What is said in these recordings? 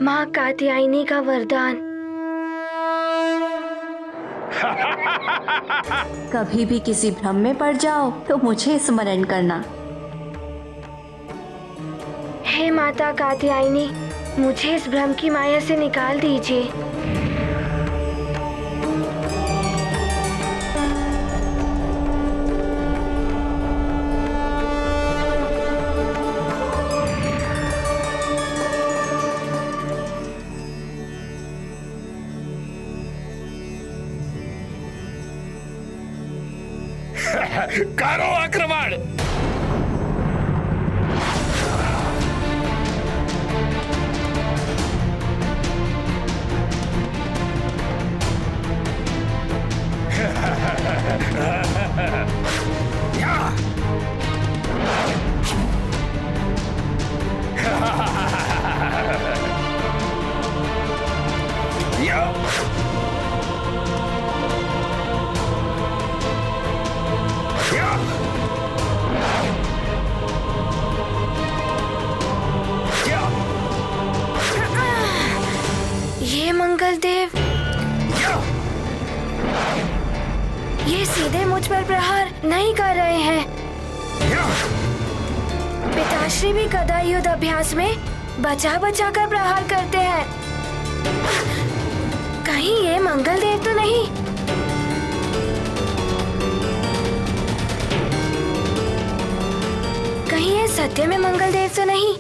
माँ कात्यायनी का वरदान। कभी भी किसी भ्रम में पड़ जाओ तो मुझे स्मरण करना। हे माता कात्यायनी, मुझे इस भ्रम की माया से निकाल दीजिए। करो आक्रमण। ये मंगल देव, ये सीधे मुझ पर प्रहार नहीं कर रहे हैं। पिताश्री भी गदा युद्ध अभ्यास में बचा बचा कर प्रहार करते हैं। कहीं ये मंगल देव तो नहीं? कहीं ये सत्य में मंगल देव तो नहीं?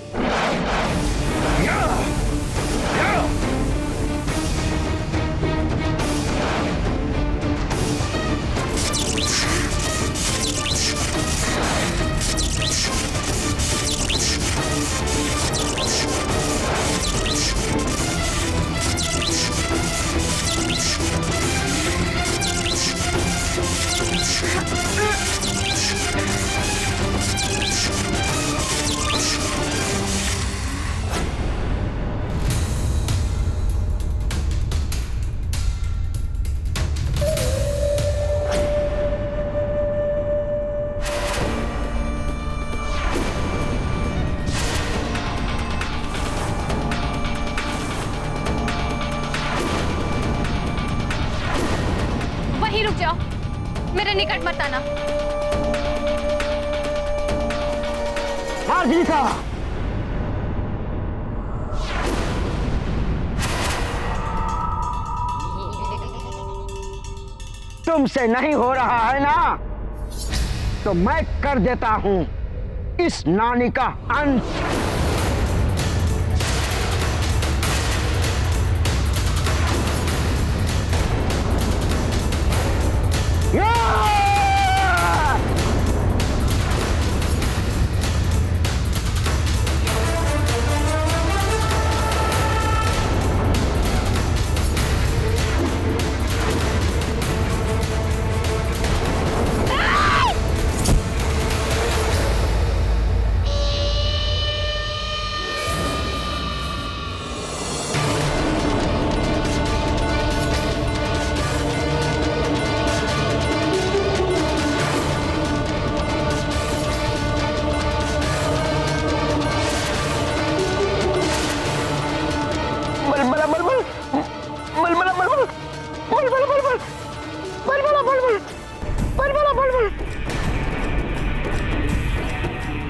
वहीं रुक जाओ, मेरे निकट मत आना। तुमसे नहीं हो रहा है ना, तो मैं कर देता हूं इस नानी का अंत।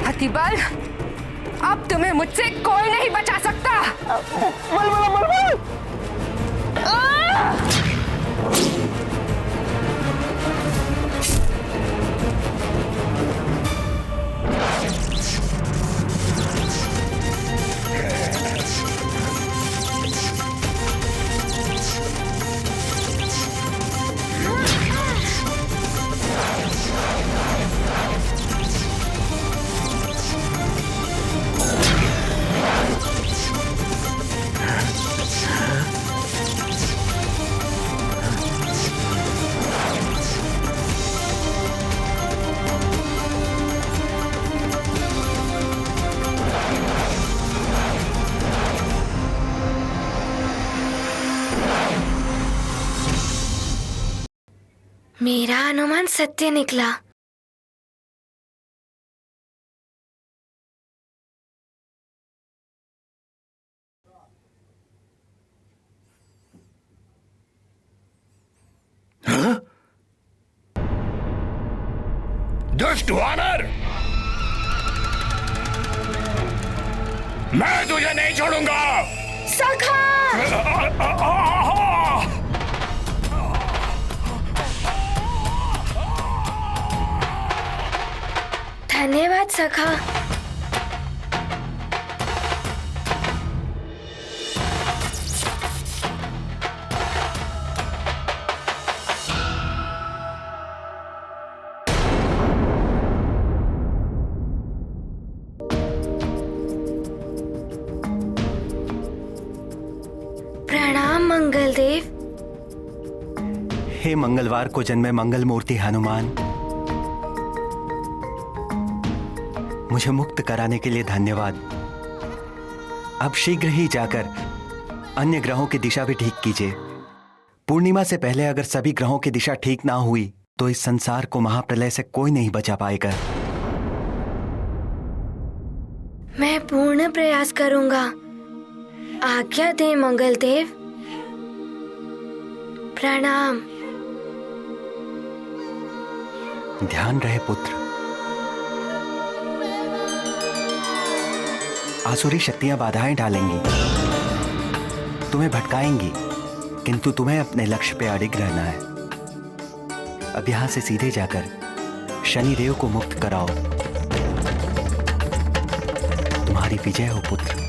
हतिबल, अब तुम्हें मुझसे कोई नहीं बचा सकता। मेरा अनुमान सत्य निकला। दुष्ट वानर, मैं तुझे नहीं छोड़ूंगा। सखा! धन्यवाद सखा। प्रणाम मंगलदेव। हे मंगलवार को जन्मे मंगल मूर्ति हनुमान, मुझे मुक्त कराने के लिए धन्यवाद। अब शीघ्र ही जाकर अन्य ग्रहों की दिशा भी ठीक कीजिए। पूर्णिमा से पहले अगर सभी ग्रहों की दिशा ठीक ना हुई तो इस संसार को महाप्रलय से कोई नहीं बचा पाएगा। मैं पूर्ण प्रयास करूंगा। आज्ञा दे मंगलदेव। प्रणाम। ध्यान रहे पुत्र। आसुरी शक्तियां बाधाएं डालेंगी, तुम्हें भटकाएंगी, किंतु तुम्हें अपने लक्ष्य पे अडिग रहना है। अब यहां से सीधे जाकर शनिदेव को मुक्त कराओ। तुम्हारी विजय हो पुत्र।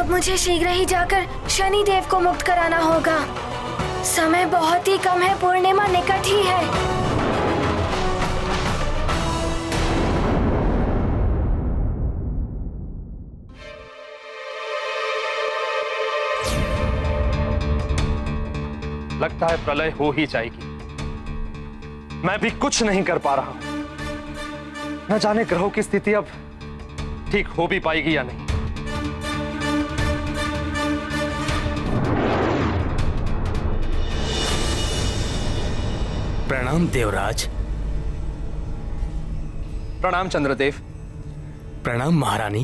मुझे शीघ्र ही जाकर शनिदेव को मुक्त कराना होगा। समय बहुत ही कम है, पूर्णिमा निकट ही है। लगता है प्रलय हो ही जाएगी। मैं भी कुछ नहीं कर पा रहा हूं। न जाने ग्रहों की स्थिति अब ठीक हो भी पाएगी या नहीं। प्रणाम देवराज। प्रणाम चंद्रदेव। प्रणाम महारानी।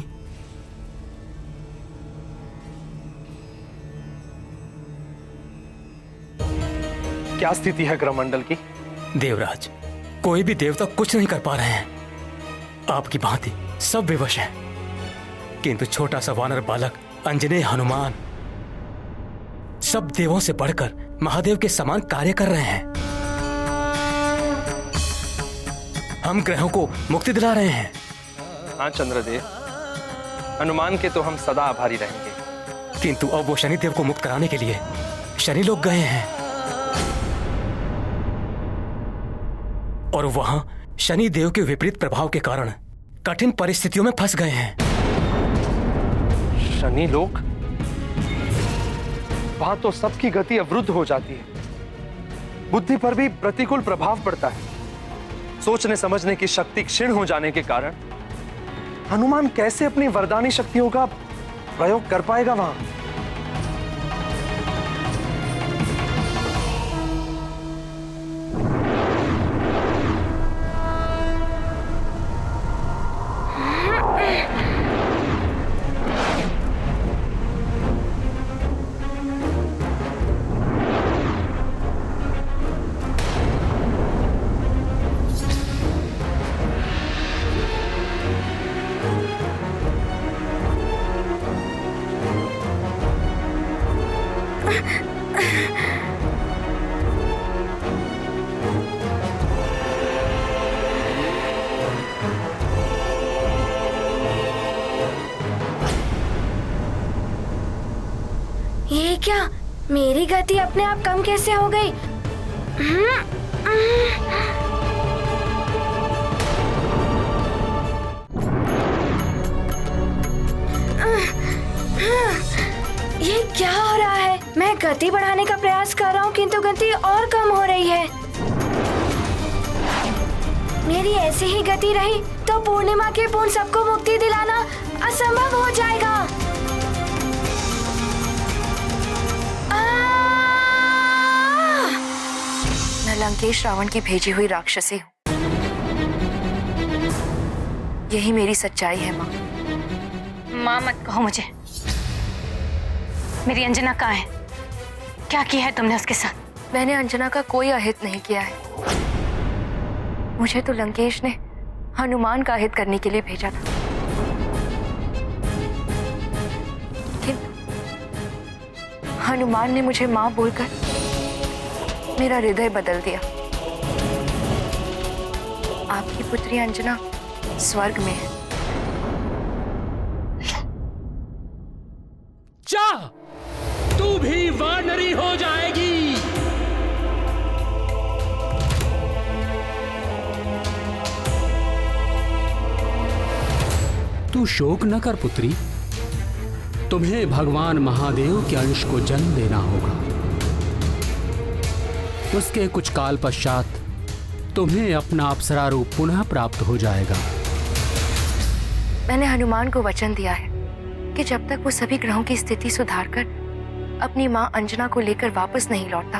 क्या स्थिति है ग्रहमंडल की? देवराज, कोई भी देवता कुछ नहीं कर पा रहे हैं। आपकी भांति सब विवश हैं, किंतु छोटा सा वानर बालक अंजनेय हनुमान सब देवों से बढ़कर महादेव के समान कार्य कर रहे हैं। हम ग्रहों को मुक्ति दिला रहे हैं। हाँ चंद्रदेव, हनुमान के तो हम सदा आभारी रहेंगे। किंतु अब वो शनिदेव को मुक्त कराने के लिए शनि लोग गए हैं और वहां शनिदेव के विपरीत प्रभाव के कारण कठिन परिस्थितियों में फंस गए हैं। शनि लोग? वहां तो सबकी गति अवरुद्ध हो जाती है, बुद्धि पर भी प्रतिकूल प्रभाव पड़ता है। सोचने समझने की शक्ति क्षीण हो जाने के कारण हनुमान कैसे अपनी वरदानी शक्तियों का प्रयोग कर पाएगा वहां? ये क्या, मेरी गति अपने आप कम कैसे हो गई? ये क्या हो रहा है? मैं गति बढ़ाने का प्रयास कर रहा हूँ किंतु गति और कम हो रही है। मेरी ऐसी ही गति रही तो पूर्णिमा के पूर्ण सबको मुक्ति दिलाना असंभव हो जाएगा। मैं लंकेश रावण की भेजी हुई राक्षसी हूँ। यही मेरी सच्चाई है माँ। माँ मत कहो मुझे। मेरी अंजना कहाँ है? क्या किया है तुमने उसके साथ? मैंने अंजना का कोई अहित नहीं किया है। मुझे तो लंकेश ने हनुमान का अहित करने के लिए भेजा था, लेकिन हनुमान ने मुझे माँ बोलकर मेरा हृदय बदल दिया। आपकी पुत्री अंजना स्वर्ग में है। जा, तू भी वानरी हो जाएगी। तू शोक न कर पुत्री, तुम्हें भगवान महादेव के अंश को जन्म देना होगा। उसके कुछ काल पश्चात तुम्हें अपना अप्सरा रूप पुनः प्राप्त हो जाएगा। मैंने हनुमान को वचन दिया है कि जब तक वो सभी ग्रहों की स्थिति सुधारकर अपनी मां अंजना को लेकर वापस नहीं लौटता,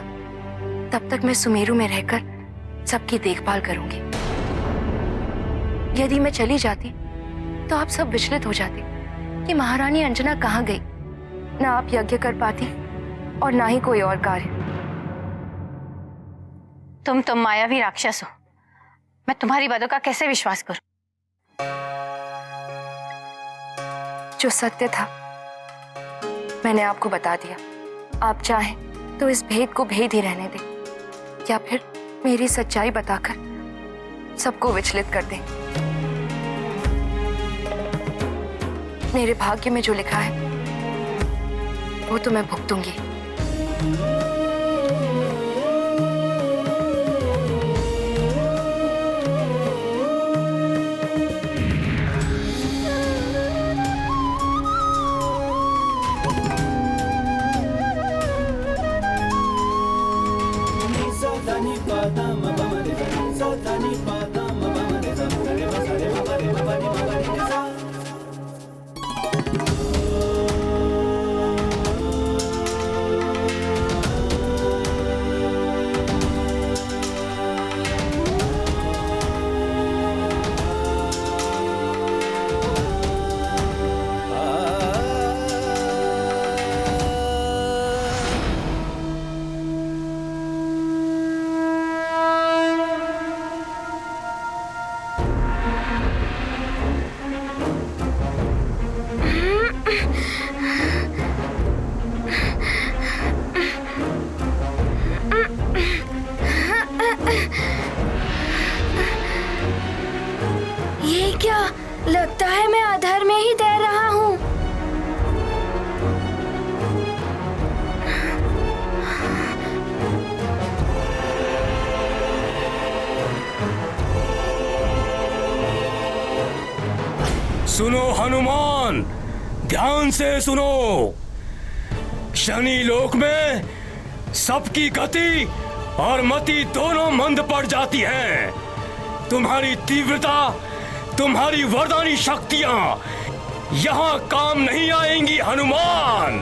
तब तक मैं सुमेरु में रहकर सबकी देखभाल करूंगी। यदि मैं चली जाती तो आप सब विचलित हो जाते कि महारानी अंजना कहाँ गई। ना आप यज्ञ कर पाती और ना ही कोई और कार्य। तुम मायावी राक्षस हो। मैं तुम्हारी बातों का कैसे विश्वास करूं? जो सत्य था मैंने आपको बता दिया। आप चाहें तो इस भेद को भेद ही रहने दें, या फिर मेरी सच्चाई बताकर सबको विचलित कर दें। मेरे भाग्य में जो लिखा है वो तो मैं भुगतूंगी। ये क्या? लगता है मैं अधर में ही तैर रहा हूँ। सुनो हनुमान, ध्यान से सुनो। शनि लोक में सबकी गति और मति दोनों मंद पड़ जाती है। तुम्हारी तीव्रता, तुम्हारी वरदानी शक्तियां यहां काम नहीं आएंगी हनुमान।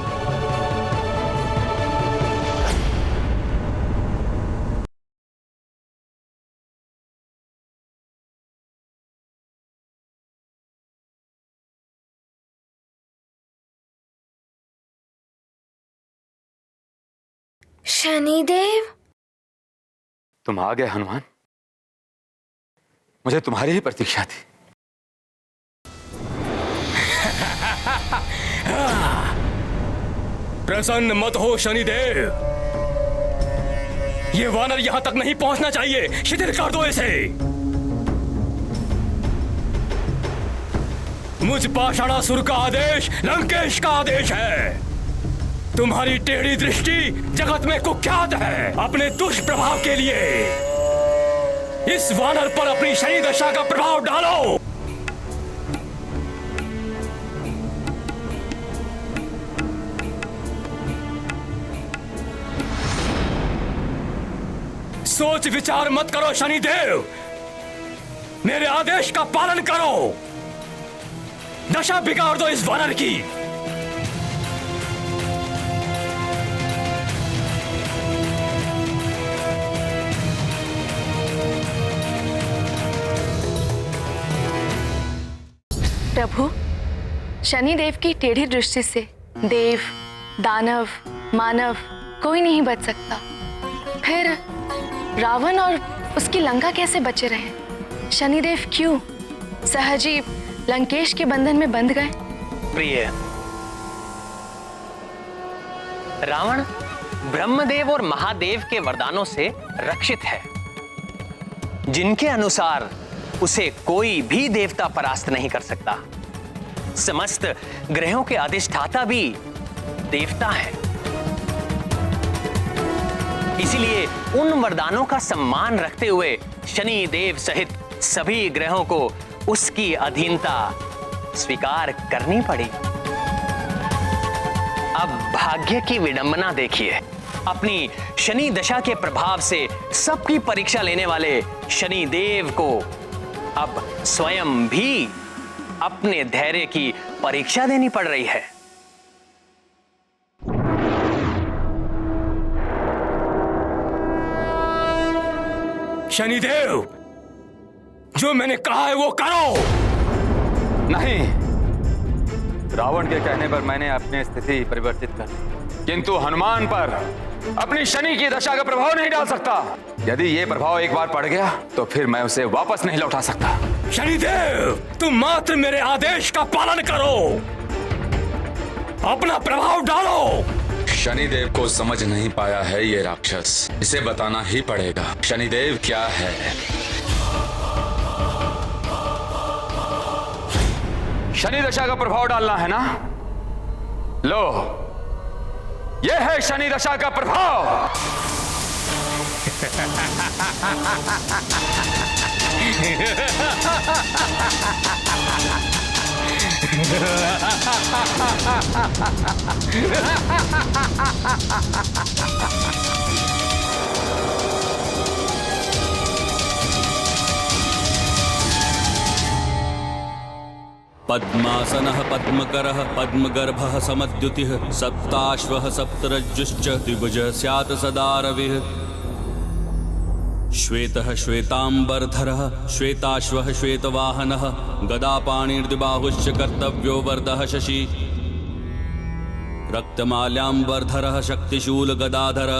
शनिदेव, तुम आ गए हनुमान। मुझे तुम्हारी ही प्रतीक्षा थी। प्रसन्न मत हो शनिदेव, ये वानर यहां तक नहीं पहुंचना चाहिए। शिथिल कर दो इसे। मुझ पाषाणासुर का आदेश लंकेश का आदेश है। तुम्हारी टेढ़ी दृष्टि जगत में कुख्यात है। अपने दुष्प्रभाव के लिए इस वानर पर अपनी शनि दशा का प्रभाव डालो। सोच विचार मत करो शनिदेव। मेरे आदेश का पालन करो। दशा बिगाड़ दो इस वानर की। प्रभु, शनिदेव की टेढ़ी दृष्टि से देव, दानव, मानव कोई नहीं बच सकता। फिर रावण और उसकी लंका कैसे बचे रहे? शनिदेव क्यों सहजीव लंकेश के बंधन में बंध गए? प्रिय, रावण ब्रह्मदेव और महादेव के वरदानों से रक्षित है, जिनके अनुसार उसे कोई भी देवता परास्त नहीं कर सकता। समस्त ग्रहों के अधिष्ठाता भी देवता है। इसीलिए उन वरदानों का सम्मान रखते हुए शनि देव सहित सभी ग्रहों को उसकी अधीनता स्वीकार करनी पड़ी। अब भाग्य की विडंबना देखिए। अपनी शनि दशा के प्रभाव से सबकी परीक्षा लेने वाले शनि देव को अब स्वयं भी अपने धैर्य की परीक्षा देनी पड़ रही है। शनिदेव, जो मैंने कहा है वो करो। नहीं, रावण के कहने पर मैंने अपनी स्थिति परिवर्तित कर दी, किंतु हनुमान पर अपनी शनि की दशा का प्रभाव नहीं डाल सकता। यदि ये प्रभाव एक बार पड़ गया तो फिर मैं उसे वापस नहीं लौटा सकता। शनिदेव, तुम मात्र मेरे आदेश का पालन करो, अपना प्रभाव डालो। शनिदेव को समझ नहीं पाया है ये राक्षस, इसे बताना ही पड़ेगा शनिदेव क्या है। शनि दशा का प्रभाव डालना है ना? लो, यह है शनि दशा का प्रभाव। पद्मासनः पद्मकरः पद्मगर्भः समद्युतिः सप्ताश्वः सप्तरज्जुश्च द्विभुजः स्यात् सदा रविः। श्वेतः श्वेतांबरधरः श्वेताश्वः श्वेतवाहनः गदापाणिर्द्विबाहुश्च कर्तव्यो वरदः शशि। रक्तमाल्याम्बरधरः शक्तिशूलगदाधर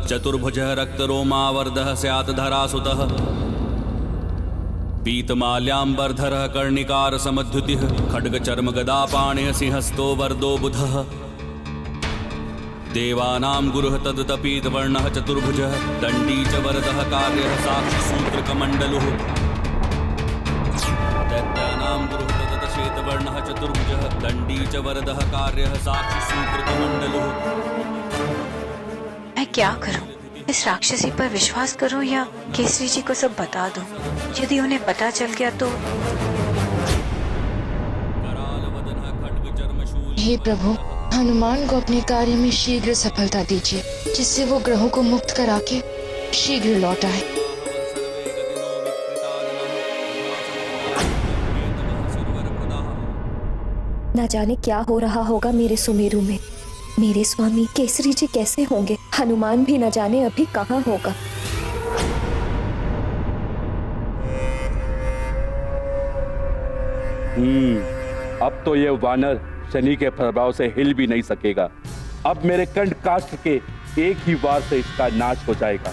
चतुर्भुजः रक्तरोमावर्धः स्यात् धरासुतः। पीतमाल्याम्बरधरः कर्णिकार समद्युतिः खड्गचर्म गदापाणिः सिंहस्तो वरदो बुधः। देवानां गुरुः तदतपीतवर्णः चतुर्भुजः दण्डी च वरदः कार्यः साक्षिसूत्रकमण्डलुः। दैत्यानां गुरुः तदत श्वेतवर्णः चतुर्भुजः दण्डी च वरदः कार्यः साक्षिसूत्रकमण्डलुः। मैं क्या करूं? इस राक्षसी पर विश्वास करूं या केसरी जी को सब बता दूं? यदि उन्हें पता चल गया तो। हे प्रभु, हनुमान को अपने कार्य में शीघ्र सफलता दीजिए, जिससे वो ग्रहों को मुक्त करा के शीघ्र लौट आए। न जाने क्या हो रहा होगा मेरे सुमेरु में। मेरे स्वामी केसरी जी कैसे होंगे? हनुमान भी न जाने अभी कहाँ होगा। अब तो ये वानर शनि के प्रभाव से हिल भी नहीं सकेगा। अब मेरे कंठ काष्ठ के एक ही वार से इसका नाश हो जाएगा।